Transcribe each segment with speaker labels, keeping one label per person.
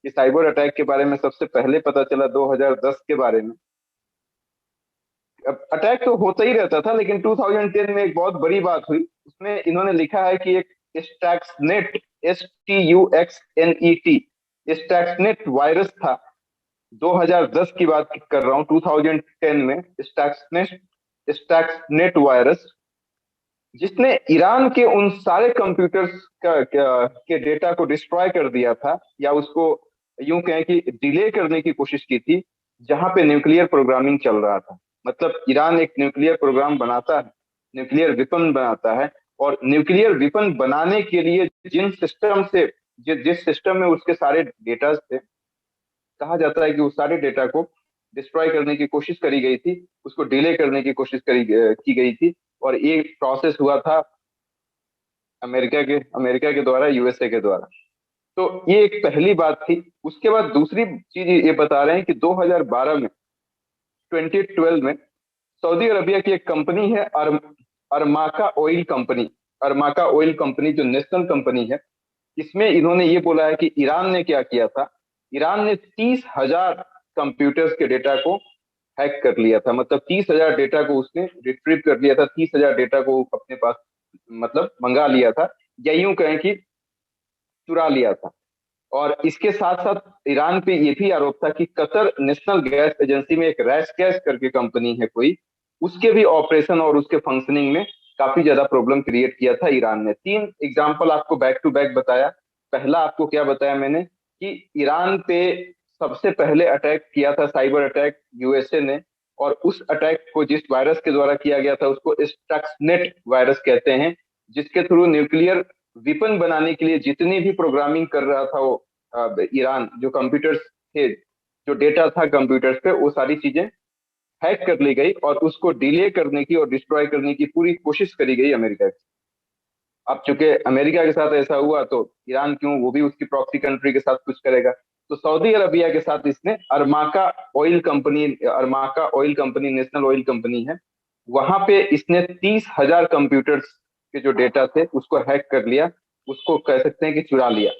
Speaker 1: कि cyber attack के बारे में सबसे पहले पता चला 2010 के बारे में। अब अटैक तो होता ही रहता था, लेकिन 2010 में एक बहुत बड़ी बात हुई। उसमें इन्होंने लिखा है कि एक स्टैक्सनेट, STUXNET, स्टैक्सनेट वायरस था। 2010 की बात कर रहा हूँ, 2010 में स्टैक्सनेट स्टैक्सनेट वायरस, जिसने ईरान के उन सारे कंप्यूटर्स के डेटा को डिस्ट्रॉय कर दिया था, या उसको यूं कहें कि डिले करने की कोशिश की थी, जहां पे न्यूक्लियर प्रोग्रामिंग चल रहा था। मतलब ईरान एक न्यूक्लियर प्रोग्राम बनाता है, न्यूक्लियर विपन बनाता है, और न्यूक्लियर विपन बनाने के लिए जिन सिस्टम से जिस सिस्टम में उसके सारे डेटा थे, कहा जाता है कि उस सारे डेटा को डिस्ट्रॉय करने की कोशिश करी गई थी, उसको डिले करने की कोशिश की गई थी। और ये प्रोसेस हुआ था अमेरिका के द्वारा, USA के द्वारा। तो ये एक पहली बात थी। उसके बाद दूसरी चीज ये बता रहे हैं कि 2012 में, 2012 में सऊदी अरबिया की एक कंपनी है, अरमाका ऑयल कंपनी। अरमाका ऑयल कंपनी जो नेशनल कंपनी है, इसमें इन्होंने ये बोला है कि ईरान ने क्या किया था। ईरान ने 30,000 कंप्यूटर्स के डेटा को हैक कर लिया था। मतलब 30,000 डेटा को उसने रिट्रीव कर लिया था, 30,000 डेटा को अपने पास मतलब मंगा लिया था, या यूं कहें कि चुरा लिया था। और इसके साथ साथ ईरान पे ये भी आरोप था कि कतर नेशनल गैस एजेंसी में एक रैश गैस करके कंपनी है कोई, उसके भी ऑपरेशन और उसके फंक्शनिंग में काफी ज्यादा प्रॉब्लम क्रिएट किया था ईरान ने। तीन एग्जांपल आपको बैक टू बैक बताया। पहला आपको क्या बताया मैंने, कि ईरान पे सबसे पहले अटैक किया था, साइबर अटैक, USA ने। और उस अटैक को जिस वायरस के द्वारा किया गया था उसको स्टक्सनेट वायरस कहते हैं, जिसके थ्रू न्यूक्लियर विपन बनाने के लिए जितनी भी प्रोग्रामिंग कर रहा था वो ईरान, जो कंप्यूटर्स थे, जो डेटा था कंप्यूटर्स पे, वो सारी चीजें हैक कर ली गई, और उसको डिले करने की और डिस्ट्रॉय करने की पूरी कोशिश करी गई अमेरिका की। अब चूंकि अमेरिका के साथ ऐसा हुआ, तो ईरान क्यों, वो भी उसकी प्रॉक्सी कंट्री के साथ कुछ करेगा। तो सऊदी अरबिया के साथ इसने Aramco oil company national oil company है, वहां पे इसने 30,000 कंप्यूटर्स के जो डेटा थे उसको हैक कर लिया, उसको कह सकते हैं कि चुरा लिया।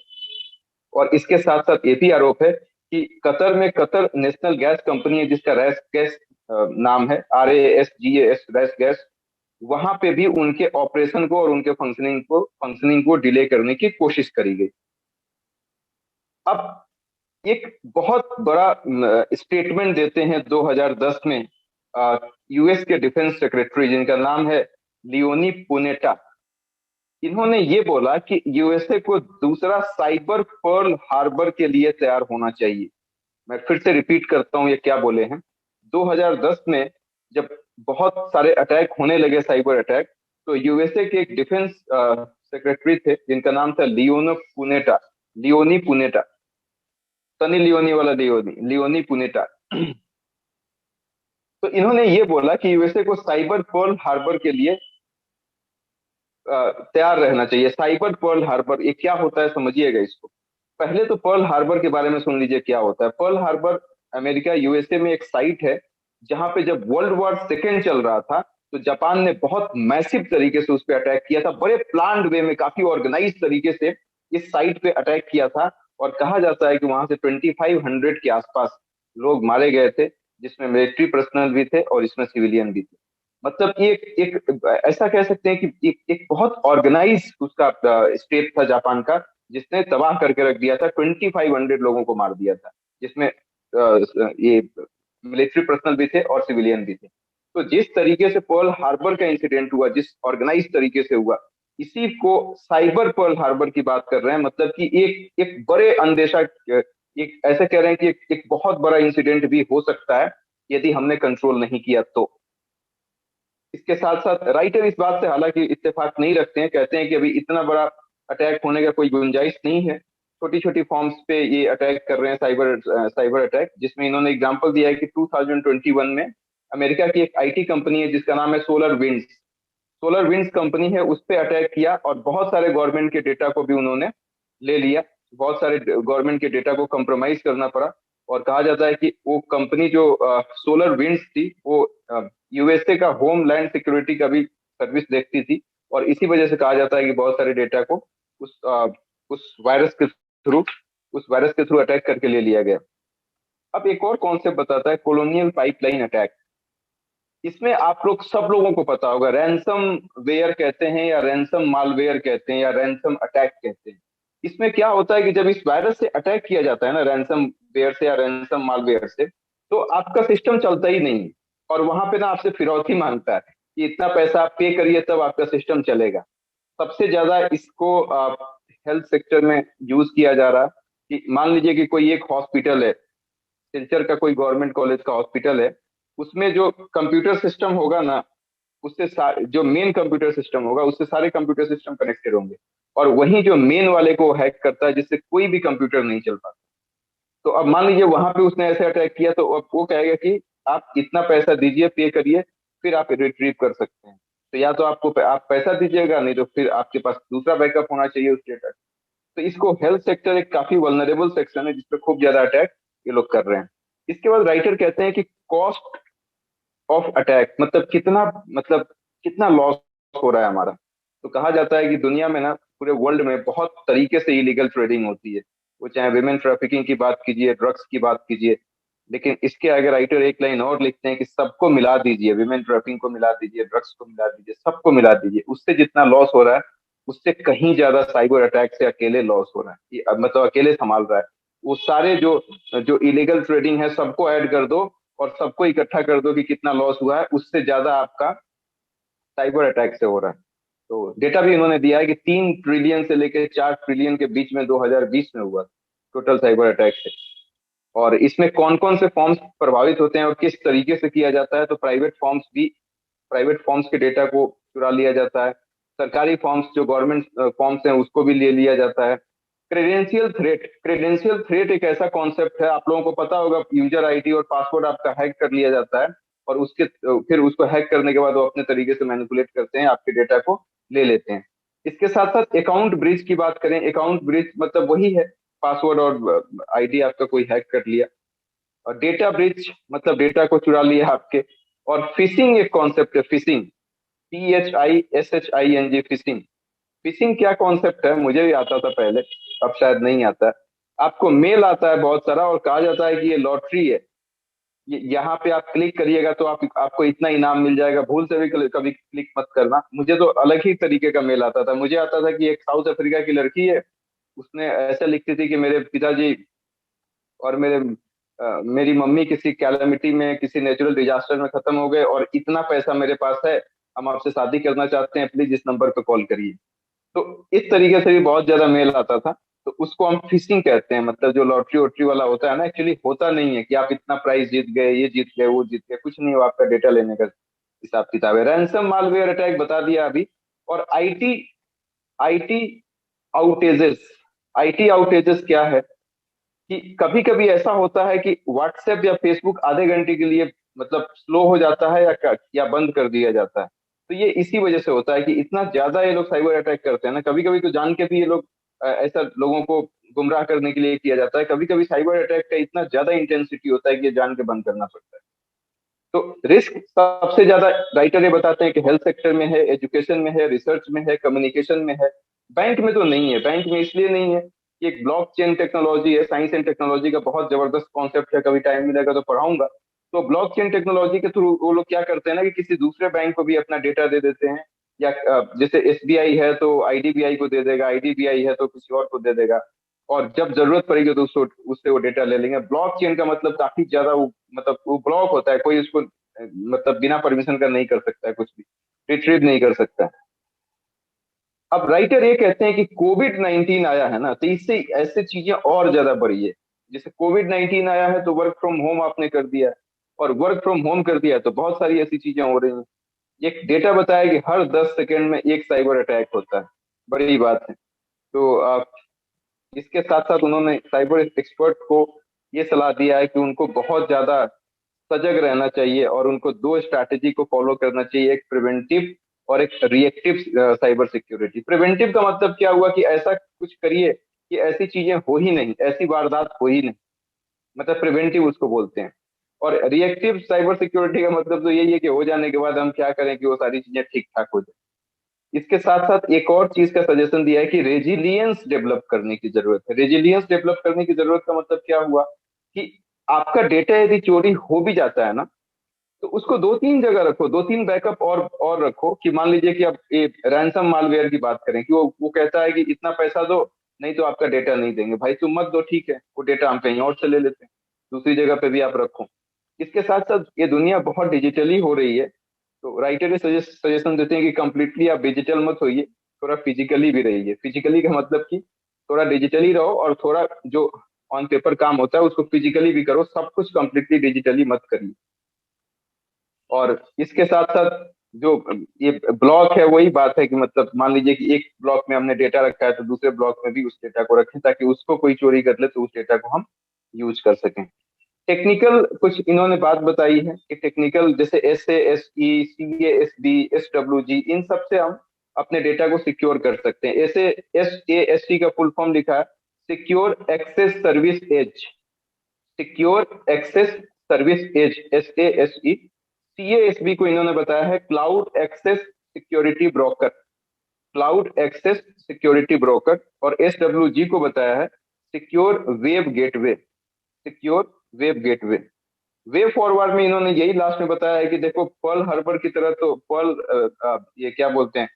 Speaker 1: और इसके साथ साथ ये भी आरोप है कि कतर में कतर नेशनल गैस कंपनी है, जिसका रैस गैस नाम है, RASGAS, रैस गैस, वहां पे भी उनके ऑपरेशन को और उनके फंक्शनिंग को डिले करने की कोशिश करी गई। अब एक बहुत बड़ा स्टेटमेंट देते हैं 2010 में US के डिफेंस सेक्रेटरी, जिनका नाम है लियोनी पुनेटा। इन्होंने ये बोला कि USA को दूसरा साइबर पर्ल हार्बर के लिए तैयार होना चाहिए। मैं फिर से रिपीट करता हूं ये क्या बोले हैं। 2010 में जब बहुत सारे अटैक होने लगे, साइबर अटैक, तो USA के एक डिफेंस सेक्रेटरी थे, जिनका नाम था लियोनी पुनेटा, सनी लियोनी वाला लियोनी, लियोनी पुनेटा। तो इन्होंने ये बोला कि USA को साइबर पर्ल हार्बर के लिए तैयार रहना चाहिए। साइबर पर्ल हार्बर ये क्या होता है, समझिएगा इसको। पहले तो पर्ल हार्बर के बारे में सुन लीजिए क्या होता है। पर्ल हार्बर अमेरिका USA में एक साइट है, जहां पे जब वर्ल्ड वॉर 2 चल रहा था, तो जापान ने बहुत मैसिव तरीके से उस पर अटैक किया था, बड़े प्लान्ड वे में, काफी ऑर्गेनाइज तरीके से इस साइट पे अटैक किया था। और कहा जाता है कि वहां से 2500 के आसपास लोग मारे गए थे, जिसमें मिलिट्री पर्सनल भी थे और इसमें सिविलियन भी थे। मतलब एक एक ऐसा कह सकते हैं कि एक बहुत ऑर्गेनाइज उसका स्टेट था जापान का, जिसने तबाह करके रख दिया था, 2500 लोगों को मार दिया था, जिसमें ये मिलिट्री पर्सनल भी थे और सिविलियन भी थे। तो जिस तरीके से पर्ल हार्बर का इंसिडेंट हुआ, जिस ऑर्गेनाइज तरीके से हुआ, इसी को साइबर पर्ल हार्बर की बात कर रहे हैं। मतलब कि एक एक बड़े अंदेशा, एक ऐसे कह रहे हैं कि एक बहुत बड़ा इंसिडेंट भी हो सकता है यदि हमने कंट्रोल नहीं किया तो। इसके साथ साथ राइटर इस बात से हालांकि इत्तेफाक नहीं रखते हैं, कहते हैं कि अभी इतना बड़ा अटैक होने का कोई गुंजाइश नहीं है, छोटी छोटी फॉर्म्स पे ये अटैक कर रहे हैं, साइबर अटैक। जिसमें इन्होंने एग्जांपल दिया है कि 2021 में अमेरिका की एक IT कंपनी है, जिसका नाम है सोलर विंड्स कंपनी है, उस पर अटैक किया, और बहुत सारे गवर्नमेंट के डेटा को भी उन्होंने ले लिया। बहुत सारे गवर्नमेंट के डेटा को कंप्रोमाइज करना पड़ा। और कहा जाता है कि वो कंपनी जो सोलर विंड्स थी, वो USA का होमलैंड सिक्योरिटी का भी सर्विस देखती थी। और इसी वजह से कहा जाता है कि बहुत सारे डेटा को उस वायरस के थ्रू उस वायरस के थ्रू अटैक करके ले लिया गया। अब एक और कॉन्सेप्ट बताता है, कॉलोनियल पाइपलाइन अटैक। इसमें आप लोग सब लोगों को पता होगा, रैंसम वेयर कहते हैं या रैंसम मालवेयर कहते हैं या रैंसम अटैक कहते हैं। इसमें क्या होता है कि जब इस वायरस से अटैक किया जाता है ना, रैंसम वेयर से या रैंसम मालवेयर से, तो आपका सिस्टम चलता ही नहीं है। और वहां पे ना आपसे फिरौती मांगता है कि इतना पैसा आप पे करिए तब आपका सिस्टम चलेगा। सबसे ज्यादा इसको हेल्थ सेक्टर में यूज किया जा रहा है। कि मान लीजिए कि कोई एक हॉस्पिटल है, सिलचर का कोई गवर्नमेंट कॉलेज का हॉस्पिटल है, उसमें जो कंप्यूटर सिस्टम होगा ना, उससे जो मेन कंप्यूटर सिस्टम होगा उससे सारे कंप्यूटर सिस्टम कनेक्टेड होंगे। और वही जो मेन वाले को हैक करता है, जिससे कोई भी कंप्यूटर नहीं चल पाता। तो अब मान लीजिए वहां पे उसने ऐसे अटैक किया, तो अब वो कहेगा कि आप इतना पैसा दीजिए, पे करिए, फिर आप रिट्रीव कर सकते हैं। तो या तो आपको आप पैसा दीजिएगा, नहीं तो फिर आपके पास दूसरा बैकअप होना चाहिए उस डेटा। तो इसको हेल्थ सेक्टर एक काफी वल्नरेबल सेक्शन है जिसपे खूब ज्यादा अटैक ये लोग कर रहे हैं। इसके बाद राइटर कहते हैं कि कॉस्ट ऑफ अटैक, मतलब कितना लॉस हो रहा है हमारा। तो कहा जाता है कि दुनिया में ना, पूरे वर्ल्ड में बहुत तरीके से इलीगल ट्रेडिंग होती है। वो चाहे विमेन ट्रैफिकिंग की बात कीजिए, ड्रग्स की बात कीजिए। लेकिन इसके आगे राइटर एक लाइन और लिखते हैं कि सबको मिला दीजिए, विमेन ट्रैफिकिंग को मिला दीजिए, ड्रग्स को मिला दीजिए, सबको मिला दीजिए, उससे जितना लॉस हो रहा है उससे कहीं ज्यादा साइबर अटैक से अकेले लॉस हो रहा है। मतलब अकेले संभाल रहा है। वो सारे जो जो इलीगल ट्रेडिंग है सबको ऐड कर दो और सबको इकट्ठा कर दो कि कितना लॉस हुआ है, उससे ज्यादा आपका साइबर अटैक से हो रहा है। तो डेटा भी इन्होंने दिया है कि 3 ट्रिलियन से लेकर 4 ट्रिलियन के बीच में 2020 में हुआ टोटल साइबर अटैक से। और इसमें कौन कौन से फॉर्म्स प्रभावित होते हैं और किस तरीके से किया जाता है, तो प्राइवेट फॉर्म्स के डेटा को चुरा लिया जाता है। सरकारी फॉर्म्स जो गवर्नमेंट फॉर्म्स हैं उसको भी ले लिया जाता है। क्रेडेंशियल थ्रेट एक ऐसा कॉन्सेप्ट है, आप लोगों को पता होगा, यूजर आईडी और पासवर्ड आपका हैक कर लिया जाता है। और उसके फिर उसको हैक करने के बाद वो अपने तरीके से मैनिपुलेट करते हैं, आपके डेटा को ले लेते हैं। इसके साथ साथ अकाउंट ब्रीच की बात करें, अकाउंट ब्रीच मतलब वही है, पासवर्ड और आईडी आपका कोई हैक कर लिया। और डेटा ब्रीच मतलब डेटा को चुरा लिया आपके। और फिशिंग एक कॉन्सेप्ट है, फिशिंग, PHISHING, फिशिंग। फिशिंग क्या कॉन्सेप्ट है, मुझे भी आता था पहले, अब शायद नहीं आता है। आपको मेल आता है बहुत सारा और कहा जाता है कि ये लॉटरी है, यहाँ पे आप क्लिक करिएगा तो आपको इतना इनाम मिल जाएगा, भूल से भी कभी क्लिक मत करना। मुझे तो अलग ही तरीके का मेल आता था। मुझे आता था कि एक साउथ अफ्रीका की लड़की है, उसने ऐसा लिखती थी कि मेरे पिताजी और मेरी मम्मी किसी कैलामिटी में, किसी नेचुरल डिजास्टर में खत्म हो गए और इतना पैसा मेरे पास है, हम आपसे शादी करना चाहते हैं, प्लीज इस नंबर पे कॉल करिए। तो इस तरीके से भी बहुत ज्यादा मेल आता था। तो उसको हम फिशिंग कहते हैं। मतलब जो लॉटरी वोटरी वाला होता है ना, एक्चुअली होता नहीं है कि आप इतना प्राइस जीत गए, ये जीत गए, वो जीत गए, कुछ नहीं, वो आपका डेटा लेने का हिसाब किताब है। रैंसम मालवेयर अटैक बता दिया अभी। और आईटी आउटेजेस। आईटी आउटेजेस क्या है कि कभी कभी ऐसा होता है कि व्हाट्सएप या फेसबुक आधे घंटे के लिए मतलब स्लो हो जाता है या बंद कर दिया जाता है। तो ये इसी वजह से होता है कि इतना ज्यादा ये लोग साइबर अटैक करते हैं ना। कभी कभी तो जान के भी ये लोग ऐसा लोगों को गुमराह करने के लिए किया जाता है। कभी कभी साइबर अटैक का इतना ज्यादा इंटेंसिटी होता है कि ये जान के बंद करना पड़ता है। तो रिस्क सबसे ज्यादा राइटर ये बताते हैं कि हेल्थ सेक्टर में है, एजुकेशन में है, रिसर्च में है, कम्युनिकेशन में है। बैंक में तो नहीं है। बैंक में इसलिए नहीं है कि एक ब्लॉकचेन टेक्नोलॉजी है, साइंस एंड टेक्नोलॉजी का बहुत जबरदस्त कॉन्सेप्ट है, कभी टाइम मिलेगा तो पढ़ाऊंगा। तो ब्लॉकचेन टेक्नोलॉजी के थ्रू वो लोग क्या करते हैं ना कि किसी दूसरे बैंक को भी अपना डेटा दे देते हैं। या जैसे एसबीआई है तो आईडीबीआई को दे देगा, आईडीबीआई है तो किसी और को दे देगा। और जब जरूरत पड़ेगी तो उससे वो डेटा ले लेंगे। ब्लॉकचेन का मतलब काफी ज्यादा मतलब वो ब्लॉक होता है, कोई उसको मतलब बिना परमिशन का नहीं कर सकता है, कुछ भी रिट्रीव नहीं कर सकता है। अब राइटर ये कहते हैं कि कोविड 19 आया है ना, तो इससे ऐसे चीजें और ज्यादा बढ़ी है। जैसे कोविड 19 आया है तो वर्क फ्रॉम होम आपने कर दिया, और वर्क फ्रॉम होम कर दिया तो बहुत सारी ऐसी चीजें हो रही हैं। एक डेटा बताया कि हर 10 सेकेंड में एक साइबर अटैक होता है। बड़ी बात है। तो इसके साथ साथ उन्होंने साइबर एक्सपर्ट को ये सलाह दिया है कि उनको बहुत ज्यादा सजग रहना चाहिए और उनको दो स्ट्रैटेजी को फॉलो करना चाहिए, एक प्रिवेंटिव और एक रिएक्टिव साइबर सिक्योरिटी। प्रिवेंटिव का मतलब क्या हुआ कि ऐसा कुछ करिए कि ऐसी चीजें हो ही नहीं, ऐसी वारदात हो ही नहीं, मतलब प्रिवेंटिव उसको बोलते हैं। और रिएक्टिव साइबर सिक्योरिटी का मतलब तो यही है कि हो जाने के बाद हम क्या करें कि वो सारी चीजें ठीक ठाक हो जाए। इसके साथ साथ एक और चीज का सजेशन दिया है कि रेजिलियंस डेवलप करने की जरूरत है। रेजिलियंस डेवलप करने की जरूरत का मतलब क्या हुआ कि आपका डेटा यदि चोरी हो भी जाता है ना, तो उसको दो तीन जगह रखो, दो तीन बैकअप और रखो। कि मान लीजिए कि अब ये रैंसम मालवेयर की बात करें कि वो कहता है कि इतना पैसा दो, नहीं तो आपका डेटा नहीं देंगे। भाई तुम मत दो, ठीक है, वो डेटा हम कहीं और से ले लेते हैं, दूसरी जगह पे भी आप रखो। इसके साथ साथ ये दुनिया बहुत डिजिटली हो रही है, तो राइटर ये सजेशन देते हैं कि कंप्लीटली आप डिजिटल मत होइए, थोड़ा फिजिकली भी रहिए। फिजिकली का मतलब कि थोड़ा डिजिटली रहो और थोड़ा जो ऑन पेपर काम होता है उसको फिजिकली भी करो, सब कुछ कंप्लीटली डिजिटली मत करिए। और इसके साथ साथ जो ये ब्लॉक है, वही बात है कि मतलब मान लीजिए कि एक ब्लॉक में हमने डेटा रखा है, तो दूसरे ब्लॉक में भी उस डेटा को रखें, ताकि उसको कोई चोरी कर ले तो उस डेटा को हम यूज कर सकें। टेक्निकल कुछ इन्होंने बात बताई है कि टेक्निकल जैसे SASE, CASB, SWG, इन सब से हम अपने डेटा को सिक्योर कर सकते हैं। ऐसे SASE का फुल फॉर्म लिखा है secure access service edge. Secure access service edge, SASE। CASB को इन्होंने बताया है cloud access security broker, cloud access security broker. और SWG को बताया है secure web gateway, secure web gateway. वे फॉरवर्ड में इन्होंने यही लास्ट में बताया है कि देखो पर्ल हार्बर की तरह तो ये क्या बोलते हैं,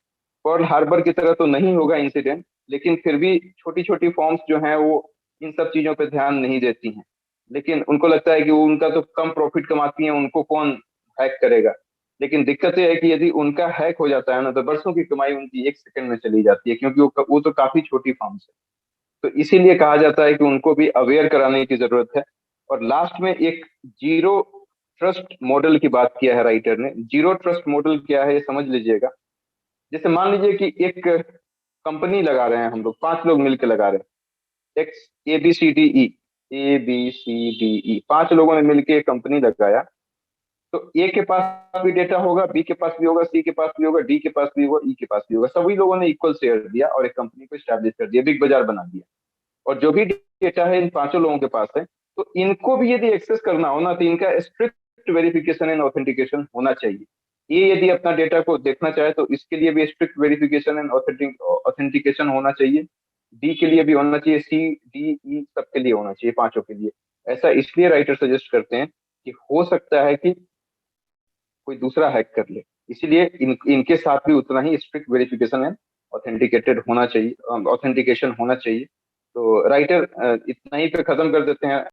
Speaker 1: पर्ल हार्बर की तरह तो नहीं होगा इंसिडेंट, लेकिन फिर भी छोटी छोटी फॉर्म्स जो हैं वो इन सब चीजों पे ध्यान नहीं देती हैं। लेकिन उनको लगता है कि वो उनका तो कम प्रॉफिट कमाती हैं, उनको कौन हैक करेगा। लेकिन दिक्कत यह है कि यदि उनका हैक हो जाता है ना, तो बरसों की कमाई उनकी एक सेकंड में चली जाती है, क्योंकि वो तो काफी छोटी फॉर्म्स है। तो इसीलिए कहा जाता है कि उनको भी अवेयर कराने की जरूरत है। और लास्ट में एक जीरो ट्रस्ट मॉडल की बात किया है राइटर ने। जीरो ट्रस्ट मॉडल क्या है ये समझ लीजिएगा। जैसे मान लीजिए कि एक कंपनी लगा रहे हैं, हम लोग 5 लोग मिलकर लगा रहे हैं, एक्स ABCDE, ABCDE, 5 लोगों ने मिलकर एक कंपनी लगाया। तो ए के पास भी डेटा होगा, बी के पास भी होगा, सी के पास भी होगा, डी के पास भी होगा, ई के पास भी होगा। सभी लोगों ने इक्वल शेयर दिया और एक कंपनी को स्टैब्लिश कर दिया, बिग बाजार बना दिया। और जो भी डेटा है इन 5 लोगों के पास है, तो इनको भी यदि एक्सेस करना हो ना, तो इनका स्ट्रिक्ट वेरिफिकेशन एंड ऑथेंटिकेशन होना चाहिए। ये यदि अपना डेटा को देखना चाहे तो इसके लिए भी स्ट्रिक्ट वेरिफिकेशन एंड ऑथेंटिकेशन होना चाहिए। डी के लिए भी होना चाहिए, C, D, E सबके लिए होना चाहिए, 5 के लिए। ऐसा इसलिए राइटर सजेस्ट करते हैं कि हो सकता है कि कोई दूसरा हैक कर ले, इसीलिए इनके साथ भी उतना ही स्ट्रिक्ट वेरिफिकेशन एंड ऑथेंटिकेटेड होना चाहिए, ऑथेंटिकेशन होना चाहिए। तो राइटर इतना ही पे खत्म कर देते हैं।